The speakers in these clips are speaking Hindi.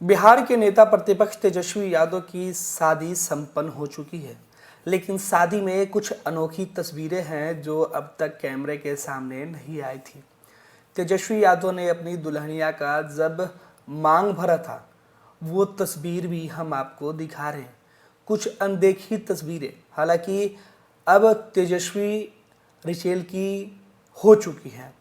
बिहार के नेता प्रतिपक्ष तेजस्वी यादव की शादी संपन्न हो चुकी है, लेकिन शादी में कुछ अनोखी तस्वीरें हैं जो अब तक कैमरे के सामने नहीं आई थी। तेजस्वी यादव ने अपनी दुल्हनिया का जब मांग भरा था, वो तस्वीर भी हम आपको दिखा रहे हैं। कुछ अनदेखी तस्वीरें, हालांकि अब तेजस्वी रिचेल की हो चुकी हैं।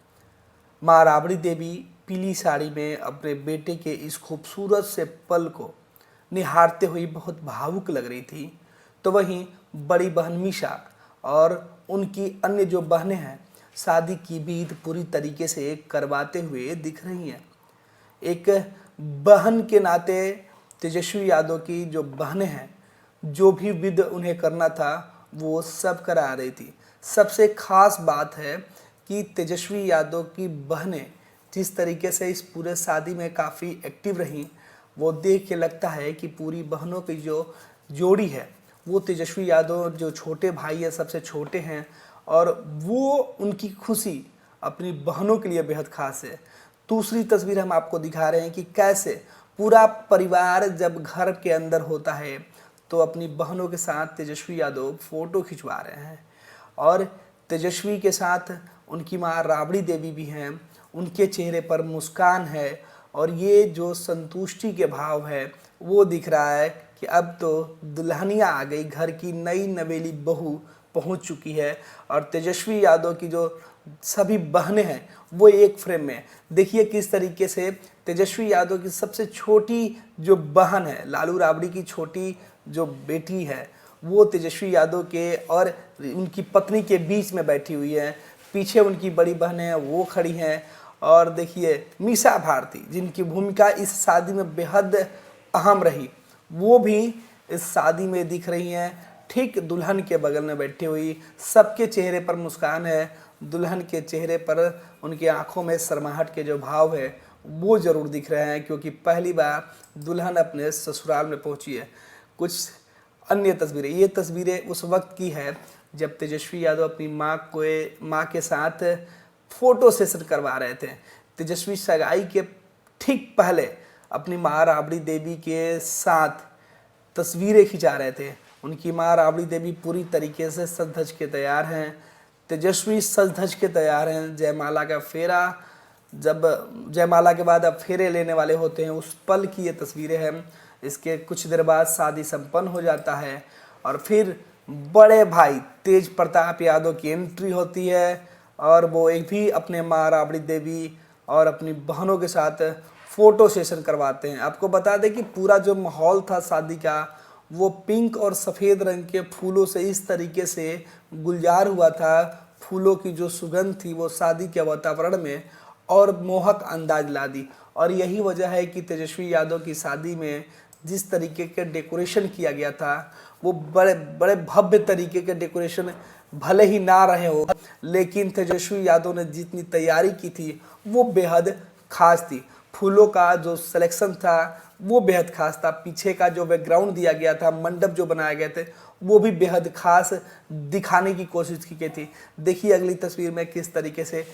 माँ राबड़ी देवी पीली साड़ी में अपने बेटे के इस खूबसूरत से पल को निहारते हुए बहुत भावुक लग रही थी, तो वहीं बड़ी बहन मीशा और उनकी अन्य जो बहनें हैं शादी की विधि पूरी तरीके से करवाते हुए दिख रही हैं। एक बहन के नाते तेजस्वी यादव की जो बहनें हैं, जो भी विधि उन्हें करना था वो सब करा रही थी। सबसे खास बात है कि तेजस्वी यादव की बहनें जिस तरीके से इस पूरे शादी में काफ़ी एक्टिव रहीं, वो देख के लगता है कि पूरी बहनों की जो जोड़ी है वो तेजस्वी यादव जो छोटे भाई है, सबसे छोटे हैं, और वो उनकी खुशी अपनी बहनों के लिए बेहद खास है। दूसरी तस्वीर हम आपको दिखा रहे हैं कि कैसे पूरा परिवार जब घर के अंदर होता है तो अपनी बहनों के साथ तेजस्वी यादव फ़ोटो खिंचवा रहे हैं, और तेजस्वी के साथ उनकी माँ राबड़ी देवी भी हैं। उनके चेहरे पर मुस्कान है और ये जो संतुष्टि के भाव है वो दिख रहा है कि अब तो दुल्हनिया आ गई, घर की नई नवेली बहू पहुंच चुकी है। और तेजस्वी यादव की जो सभी बहनें हैं वो एक फ्रेम में। देखिए किस तरीके से तेजस्वी यादव की सबसे छोटी जो बहन है, लालू राबड़ी की छोटी जो बेटी है, वो तेजस्वी यादव के और उनकी पत्नी के बीच में बैठी हुई है। पीछे उनकी बड़ी बहनें हैं वो खड़ी हैं, और देखिए मीशा भारती जिनकी भूमिका इस शादी में बेहद अहम रही, वो भी इस शादी में दिख रही हैं। ठीक दुल्हन के बगल में बैठी हुई, सबके चेहरे पर मुस्कान है। दुल्हन के चेहरे पर उनकी आंखों में शर्माहट के जो भाव है वो ज़रूर दिख रहे हैं, क्योंकि पहली बार दुल्हन अपने ससुराल में पहुंची है। कुछ अन्य तस्वीरें, ये तस्वीरें उस वक्त की है जब तेजस्वी यादव अपनी माँ के साथ फ़ोटो सेशन करवा रहे थे। तेजस्वी सगाई के ठीक पहले अपनी माँ राबड़ी देवी के साथ तस्वीरें खिंचा रहे थे। उनकी माँ राबड़ी देवी पूरी तरीके से सज धज के तैयार हैं, तेजस्वी सज धज के तैयार हैं। जयमाला का फेरा, जब जयमाला के बाद अब फेरे लेने वाले होते हैं, उस पल की ये तस्वीरें हैं। इसके कुछ देर बाद शादी संपन्न हो जाता है और फिर बड़े भाई तेज प्रताप यादव की एंट्री होती है, और वो एक भी अपने माँ राबड़ी देवी और अपनी बहनों के साथ फ़ोटो सेशन करवाते हैं। आपको बता दें कि पूरा जो माहौल था शादी का वो पिंक और सफ़ेद रंग के फूलों से इस तरीके से गुलजार हुआ था। फूलों की जो सुगंध थी वो शादी के वातावरण में और मोहक अंदाज ला दी, और यही वजह है कि तेजस्वी यादव की शादी में जिस तरीके के डेकोरेशन किया गया था वो बड़े बड़े भव्य तरीके के डेकोरेशन भले ही ना रहे हो, लेकिन तेजस्वी यादव ने जितनी तैयारी की थी वो बेहद खास थी। फूलों का जो सिलेक्शन था वो बेहद खास था। पीछे का जो बैकग्राउंड दिया गया था, मंडप जो बनाए गए थे, वो भी बेहद खास दिखाने की कोशिश की गई थी। देखिए अगली तस्वीर में किस तरीके से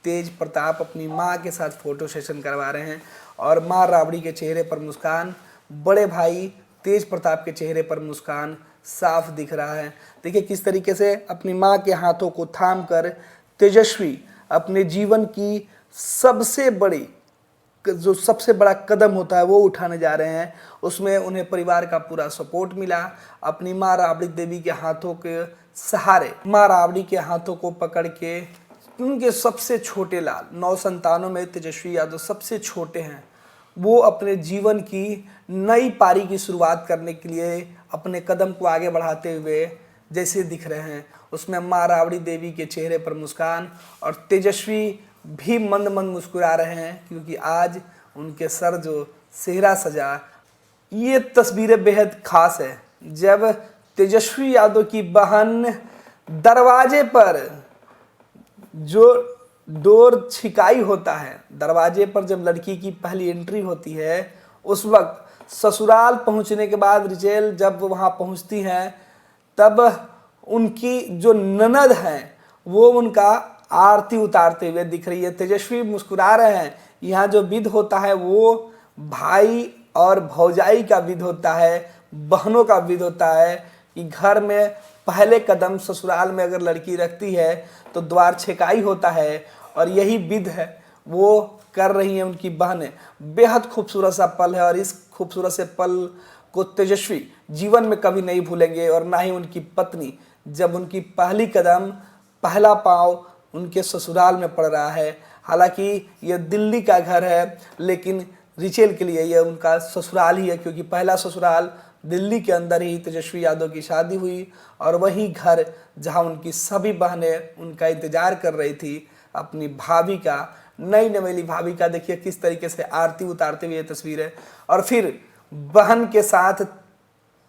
तेज प्रताप अपनी माँ के साथ फ़ोटो सेशन करवा रहे हैं, और माँ राबड़ी के चेहरे पर मुस्कान, बड़े भाई तेज प्रताप के चेहरे पर मुस्कान साफ दिख रहा है। देखिए किस तरीके से अपनी माँ के हाथों को थाम कर तेजस्वी अपने जीवन की सबसे बड़ा कदम होता है वो उठाने जा रहे हैं। उसमें उन्हें परिवार का पूरा सपोर्ट मिला। अपनी माँ राबड़ी देवी के हाथों के सहारे, माँ राबड़ी के हाथों को पकड़ के उनके सबसे छोटे लाल, 9 संतानों में तेजस्वी यादव सबसे छोटे हैं, वो अपने जीवन की नई पारी की शुरुआत करने के लिए अपने कदम को आगे बढ़ाते हुए जैसे दिख रहे हैं। उसमें माँ राबड़ी देवी के चेहरे पर मुस्कान, और तेजस्वी भी मंद मंद मुस्कुरा रहे हैं, क्योंकि आज उनके सर जो सेहरा सजा। ये तस्वीरें बेहद खास है जब तेजस्वी यादव की बहन दरवाजे पर जो डोर छिकाई होता है, दरवाजे पर जब लड़की की पहली एंट्री होती है, उस वक्त ससुराल पहुंचने के बाद रिचेल जब वहां पहुंचती हैं, तब उनकी जो ननद हैं वो उनका आरती उतारते हुए दिख रही है। तेजस्वी मुस्कुरा रहे हैं। यहाँ जो विध होता है वो भाई और भौजाई का विध होता है, बहनों का विध होता है कि घर में पहले कदम ससुराल में अगर लड़की रखती है तो द्वार छेकाई होता है, और यही विध है वो कर रही हैं उनकी बहनें। बेहद खूबसूरत सा पल है, और इस खूबसूरत से पल को तेजस्वी जीवन में कभी नहीं भूलेंगे, और ना ही उनकी पत्नी, जब उनकी पहली कदम, पहला पाँव उनके ससुराल में पड़ रहा है। हालांकि यह दिल्ली का घर है, लेकिन रिचेल के लिए यह उनका ससुराल ही है, क्योंकि पहला ससुराल दिल्ली के अंदर ही तेजस्वी यादव की शादी हुई, और वही घर जहां उनकी सभी बहनें उनका इंतजार कर रही थी, अपनी भाभी का, नई नवेली भाभी का। देखिए किस तरीके से आरती उतारते हुए ये तस्वीर है, और फिर बहन के साथ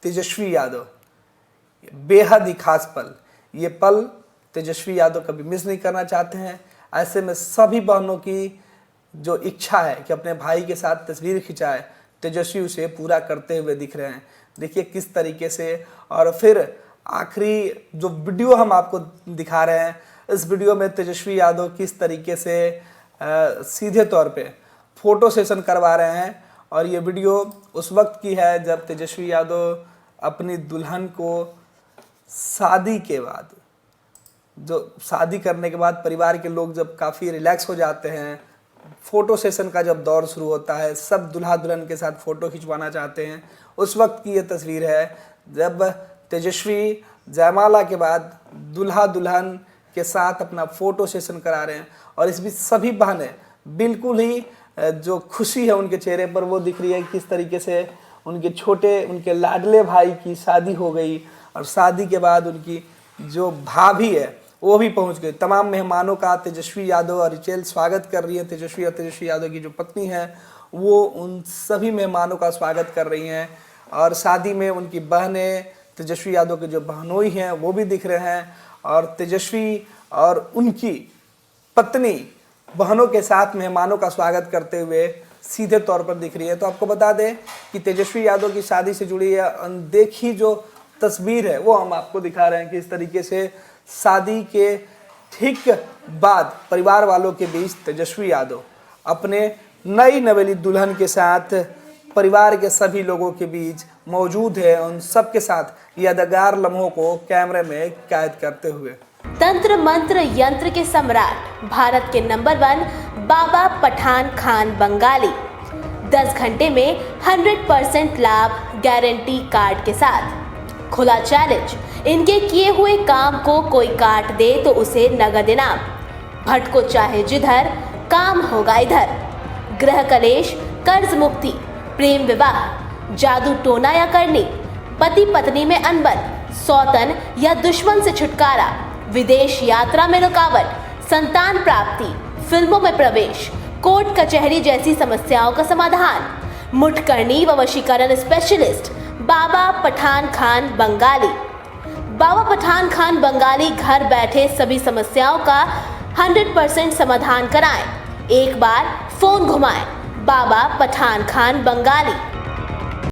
तेजस्वी यादव, बेहद ही खास पल। ये पल तेजस्वी यादव कभी मिस नहीं करना चाहते हैं। ऐसे में सभी बहनों की जो इच्छा है कि अपने भाई के साथ तस्वीर खिंचाए, तेजस्वी उसे पूरा करते हुए दिख रहे हैं। देखिए किस तरीके से। और फिर आखिरी जो वीडियो हम आपको दिखा रहे हैं, इस वीडियो में तेजस्वी यादव किस तरीके से सीधे तौर पे फोटो सेशन करवा रहे हैं। और ये वीडियो उस वक्त की है जब तेजस्वी यादव अपनी दुल्हन को शादी के बाद, जो शादी करने के बाद परिवार के लोग जब काफ़ी रिलैक्स हो जाते हैं, फ़ोटो सेशन का जब दौर शुरू होता है, सब दुल्हा दुल्हन के साथ फ़ोटो खिंचवाना चाहते हैं, उस वक्त की ये तस्वीर है जब तेजस्वी जयमाला के बाद दुल्हा दुल्हन के साथ अपना फ़ोटो सेशन करा रहे हैं। और इस बीच सभी बहनें बिल्कुल ही जो खुशी है उनके चेहरे पर वो दिख रही है। किस तरीके से उनके छोटे, उनके लाडले भाई की शादी हो गई, और शादी के बाद उनकी जो भाभी है वो भी पहुंच गई। तमाम मेहमानों का तेजस्वी यादव और रिचेल स्वागत कर रही है। तेजस्वी और तेजस्वी यादव की जो पत्नी है वो उन सभी मेहमानों का स्वागत कर रही हैं। और शादी में उनकी बहनें, तेजस्वी यादव के जो बहनोई हैं वो भी दिख रहे हैं, और तेजस्वी और उनकी पत्नी बहनों के साथ मेहमानों का स्वागत करते हुए सीधे तौर पर दिख रही है। तो आपको बता दें कि तेजस्वी यादव की शादी से जुड़ी है अनदेखी जो तस्वीर है वो हम आपको दिखा रहे हैं कि इस तरीके से शादी के ठीक बाद परिवार वालों के बीच तेजस्वी यादव अपने नई नवेली दुल्हन के साथ परिवार के सभी लोगों के बीच मौजूद है, उन सब के साथ यादगार लम्हों को कैमरे में कैद करते हुए। तंत्र मंत्र यंत्र के सम्राट, भारत के नंबर 1 बाबा पठान खान बंगाली, 10 घंटे में 100% लाभ गारंटी कार्ड के साथ। खुला चैलेंज, इनके किए हुए काम को कोई काट दे तो उसे नगद इनाम। भटको चाहे जिधर, काम होगा इधर। ग्रह कलेश, कर्ज मुक्ति, प्रेम विवाह, जादू टोना या करनी, पति पत्नी में अनबन, सौतन या दुश्मन से छुटकारा, विदेश यात्रा में रुकावट, संतान प्राप्ति, फिल्मों में प्रवेश, कोर्ट कचहरी जैसी समस्याओं का समाधान। मुठकरनी व वशीकरण स्पेशलिस्ट बाबा पठान खान बंगाली। बाबा पठान खान बंगाली घर बैठे सभी समस्याओं का 100% समाधान कराएं। एक बार फोन घुमाएं। बाबा पठान खान बंगाली।